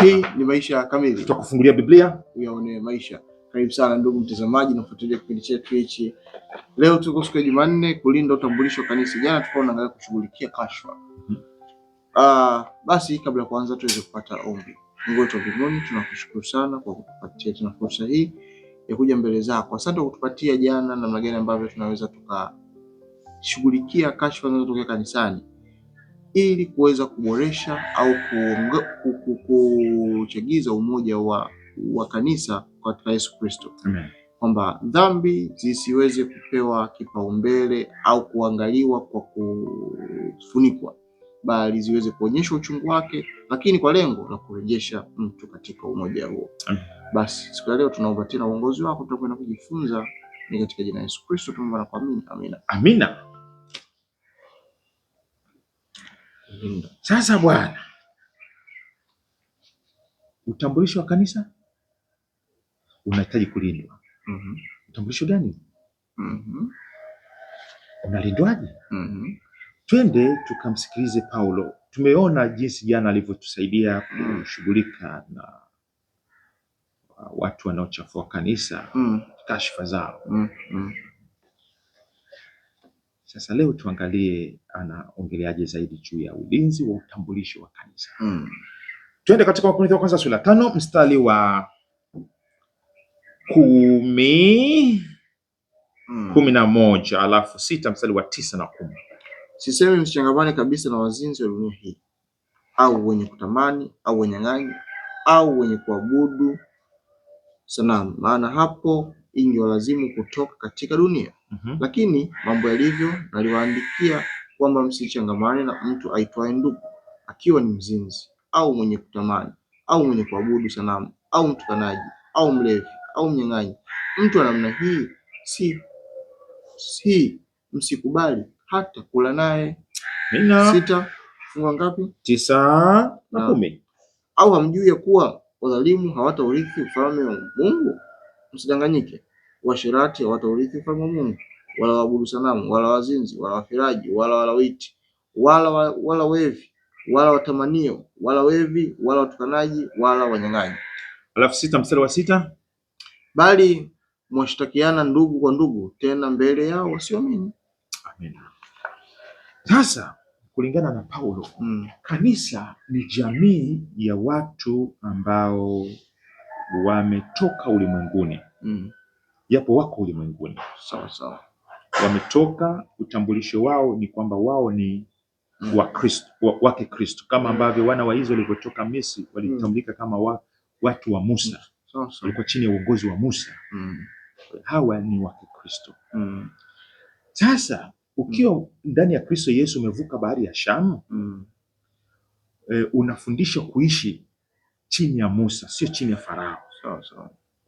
Hii ni Maisha Kamili. Tutakufungulia Biblia uyaone maisha. Karibu sana ndugu mtazamaji na mfuatiliaji kipindi chetu hichi. Leo tuko siku ya Jumanne, kulinda utambulisho wa kanisa. Jana tulikuwa tunaangalia kushughulikia kashfa. Basi kabla ya kuanza tuweze kupata ombi. Mungu wetu wa mbinguni, tunakushukuru sana kwa kutupatia tena fursa hii ya kuja mbele zako. Asante kwa kutupatia jana namna gani ambavyo tunaweza tukashughulikia kashfa zinazotokea kanisani, ili kuweza kuboresha au kuchagiza umoja wa kanisa katika Yesu Kristo. Amen. Kwamba dhambi zisiweze kupewa kipaumbele au kuangaliwa kwa kufunikwa, bali ziweze kuonyesha uchungu wake, lakini kwa lengo la kurejesha mtu katika umoja huo. Amen. Basi siku ya leo tunaomba tena uongozi wako, tutakwenda kujifunza ni katika jina la Yesu Kristo tunaomba na kuamini. Amina. Amina. Sasa Bwana, utambulisho wa kanisa unahitaji kulindwa. Utambulisho gani? Unalindwaje? Twende tukamsikilize Paulo. Tumeona jinsi jana alivyotusaidia kushughulika na watu wanaochafua kanisa, kashfa zao. Sasa leo tuangalie anaongeleaje zaidi juu ya ulinzi wa utambulisho wa kanisa. Twende katika Wakorintho wa kwanza sura 5 mstari wa 11 alafu 6 mstari wa 9 na 10. Sisemi msichangamane kabisa na wazinzi wa dunia hii, au wenye kutamani, au wanyang'anyi, au wenye kuabudu sanamu, maana hapo ingewalazimu kutoka katika dunia. Lakini mambo yalivyo, naliwaandikia kwamba msichangamane na mtu aitwaye ndugu, akiwa ni mzinzi, au mwenye kutamani, au mwenye kuabudu sanamu, au mtukanaji, au mlevi, au mnyang'anyi. Mtu wa namna hii msikubali hata kula naye. 6 fungu ngapi? 9 na 10. Au hamjui ya kuwa wadhalimu hawataurithi ufalme wa Mungu? Msidanganyike, washerati hawataurithi ufalme wa Mungu, wala waabudu sanamu, wala wazinzi, wala wafiraji, wala walawiti, wala wevi, wala watamanio, wala wevi, wala watukanaji, wala wanyang'anyi. Alafu 6 mstari wa 6, bali mwashtakiana ndugu kwa ndugu, tena mbele yao wasioamini. Amina. Sasa kulingana na Paulo, kanisa ni jamii ya watu ambao wametoka ulimwenguni. Yapo wako ulimwenguni. Sawa. Wametoka, utambulisho wao ni kwamba wao ni wa Kristo, wake Kristo, kama ambavyo wana wa Israeli walivyotoka Misri walitambulika kama watu wa Musa. Walikuwa chini ya uongozi wa Musa. Hawa ni wake Kristo. Sasa ukiwa ndani ya Kristo Yesu umevuka bahari ya Shamu, unafundishwa kuishi chini ya Musa, sio chini ya Farao.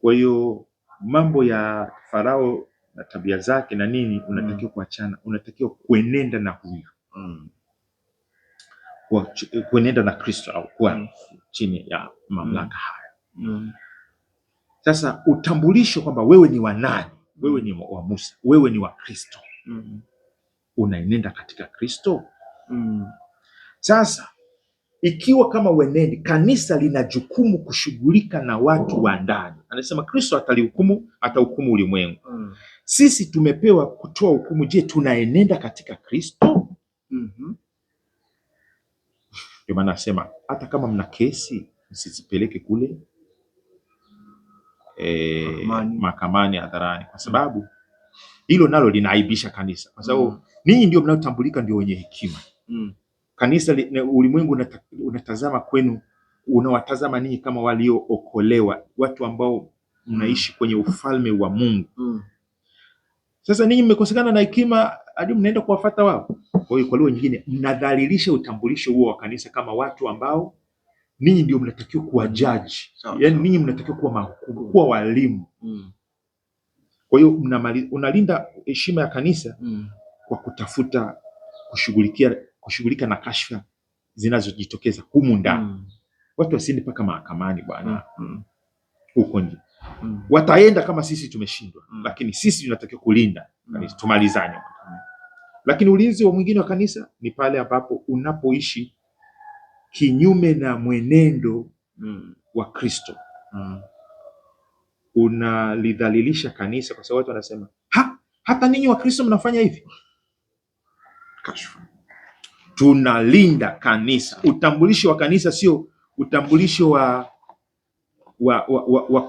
Kwa hiyo mambo ya Farao na tabia zake na nini unatakiwa kuachana, unatakiwa kuenenda na huyu. Kuenenda na Kristo au kuwa chini ya mamlaka haya. Sasa utambulisho kwamba wewe ni wa nani? Wewe ni wa Musa, wewe ni wa Kristo. Unaenenda katika Kristo. Sasa ikiwa kama uenendi, kanisa lina jukumu kushughulika na watu wa ndani. Anasema Kristo atahukumu ulimwengu. Sisi tumepewa kutoa hukumu. Je, tunaenenda katika Kristo? Ndio maana nasema hata kama mna kesi msizipeleke kule mahakamani hadharani, kwa sababu hilo nalo linaaibisha kanisa, kwa sababu ninyi ndio mnaotambulika ndio wenye hekima. Kanisa ulimwengu unatazama kwenu, unawatazama ninyi kama waliookolewa, watu ambao mnaishi kwenye ufalme wa Mungu. Sasa ninyi mmekosekana na hekima hadi mnaenda kuwafuata wao. Kwa hiyo kwa lugha nyingine mnadhalilisha utambulisho huo wa kanisa kama watu ambao ninyi ndio mnatakiwa kuwa judge. Yaani ninyi mnatakiwa kuwa mahukumu, kuwa walimu. Kwa hiyo unalinda heshima ya kanisa kwa kutafuta kushughulika na kashfa zinazojitokeza humu ndani. Watu wasiende mpaka mahakamani bwana. Huko nje. Wataenda kama sisi tumeshindwa, lakini sisi tunatakiwa kulinda kanisa, tumalizane. Lakini ulinzi wa mwingine wa kanisa ni pale ambapo unapoishi kinyume na mwenendo wa Kristo unalidhalilisha kanisa, kwa sababu watu wanasema hata ninyi wa Kristo mnafanya hivi. Tunalinda kanisa. Utambulisho wa kanisa sio utambulisho wa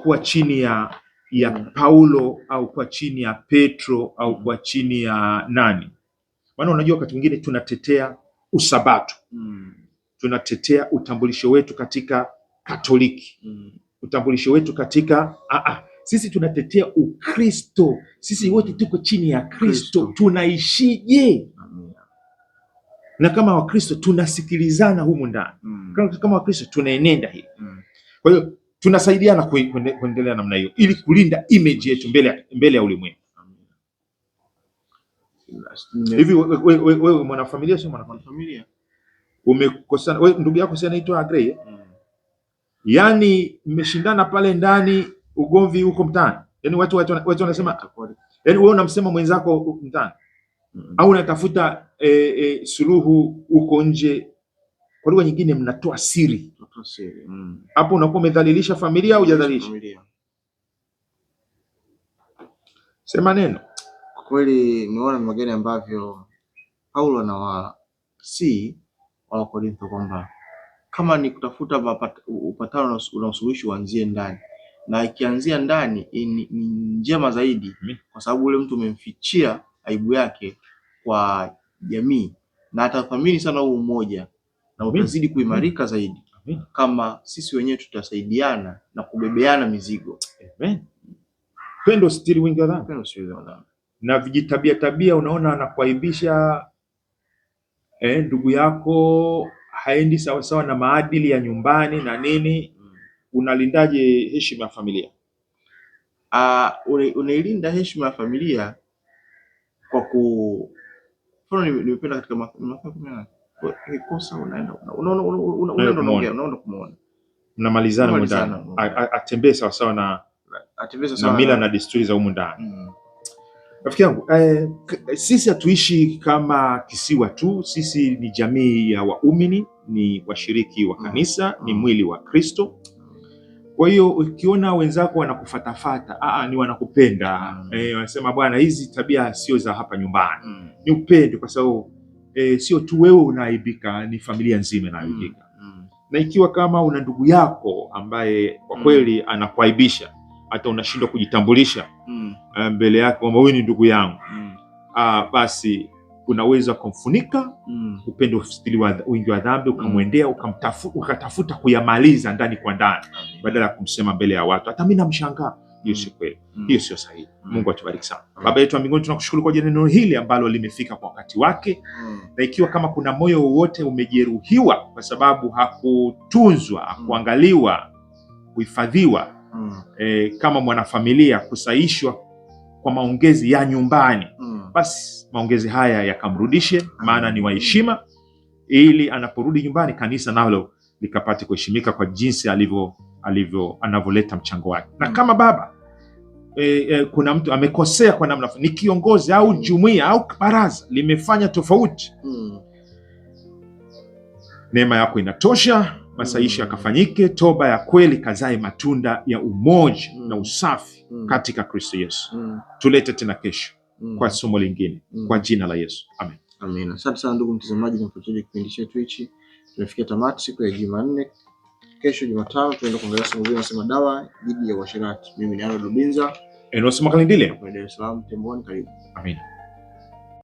kuwa chini ya Paulo au kuwa chini ya Petro au kuwa chini ya nani. Maana unajua wakati mwingine tunatetea usabato, tunatetea utambulisho wetu katika Katoliki, utambulisho wetu katika sisi tunatetea Ukristo. Sisi wote tuko chini ya Kristo. Tunaishije? Na kama Wakristo tunasikilizana humu ndani. Kama Wakristo tunaenenda hivi. Kwa hiyo tunasaidiana kuendelea namna hiyo ili kulinda image yetu mbele ya ulimwengu. Hivi wewe mwanafamilia sio mwanafamilia? Umekosana wewe ndugu yako si anaitwa Agrey? Yaani mmeshindana pale ndani, ugomvi huko mtaani. Yaani watu wanasema yaani wewe unamsema mwenzako mtaani. Au unatafuta suluhu huko nje. Kwa lugha nyingine mnatoa siri. Hapo unakuwa umedhalilisha familia au hujadhalilisha? Sema neno. Kwa kweli nimeona ni mageni ambavyo Paulo anawasi wa Korintho kwamba kama ni kutafuta upatano na usuluhishi uanzie ndani, na ikianzia ndani ni njema zaidi, kwa sababu ule mtu umemfichia aibu yake kwa jamii na atathamini sana huu umoja na utazidi kuimarika zaidi kama sisi wenyewe tutasaidiana na kubebeana mizigo. Pendo stiri wingi wa dhambi. Na vijitabia unaona anakuaibisha ndugu yako, haendi sawa sawa na maadili ya nyumbani na nini, unalindaje heshima ya familia? Unailinda heshima ya familia kwa nimependa katika kosa unaenda kumuona, mnamalizana ndani, atembee sawa sawa na mila na desturi za humu ndani. Rafiki yangu, sisi hatuishi kama kisiwa tu. Sisi ni jamii ya waumini, ni washiriki wa kanisa, ni mwili wa Kristo. Kwa hiyo ukiona wenzako wanakufatafata, ni wanakupenda. Wanasema bwana, hizi tabia sio za hapa nyumbani. Ni upendo, kwa sababu sio tu wewe unaaibika, ni familia nzima inaaibika. Na ikiwa kama una ndugu yako ambaye kwa kweli anakuaibisha, hata unashindwa kujitambulisha mbele yake kwamba wewe ni ndugu yangu, basi unaweza kumfunika upendo ustili wingi wa dhambi, ukamwendea ukatafuta kuyamaliza ndani kwa ndani, badala ya kumsema mbele ya watu. Hata mimi namshangaa. Hiyo si kweli, hiyo sio sahihi. Mungu atubariki sana. Baba yetu wa mbinguni, tunakushukuru kwa neno hili ambalo limefika kwa wakati wake, na ikiwa kama kuna moyo wowote umejeruhiwa kwa sababu hakutunzwa, hakuangaliwa, kuhifadhiwa, kama mwanafamilia, kusaishwa kwa maongezi ya nyumbani, basi maongezi haya yakamrudishe, maana ni waheshima, ili anaporudi nyumbani kanisa nalo likapate kuheshimika kwa jinsi anavyoleta mchango wake. Na kama baba kuna mtu amekosea kwa namna, ni kiongozi au jumuiya au baraza limefanya tofauti, neema yako inatosha, masahihisho yakafanyike, toba ya kweli kazae matunda ya umoja na usafi katika Kristo Yesu. Tulete tena kesho kwa somo lingine kwa jina la Yesu. Amen. Amen. Asante sana ndugu mtazamaji na mfuatiliaji kipindi chetu hichi. Tumefikia tamati siku ya Jumanne. Kesho Jumatano tunaenda kuangalia somo hili nasema dawa dhidi ya uasherati. Mimi ni Arnold Rubinza. Enos Makalindile. Kwa Dar es Salaam Temboni, karibu. Amen.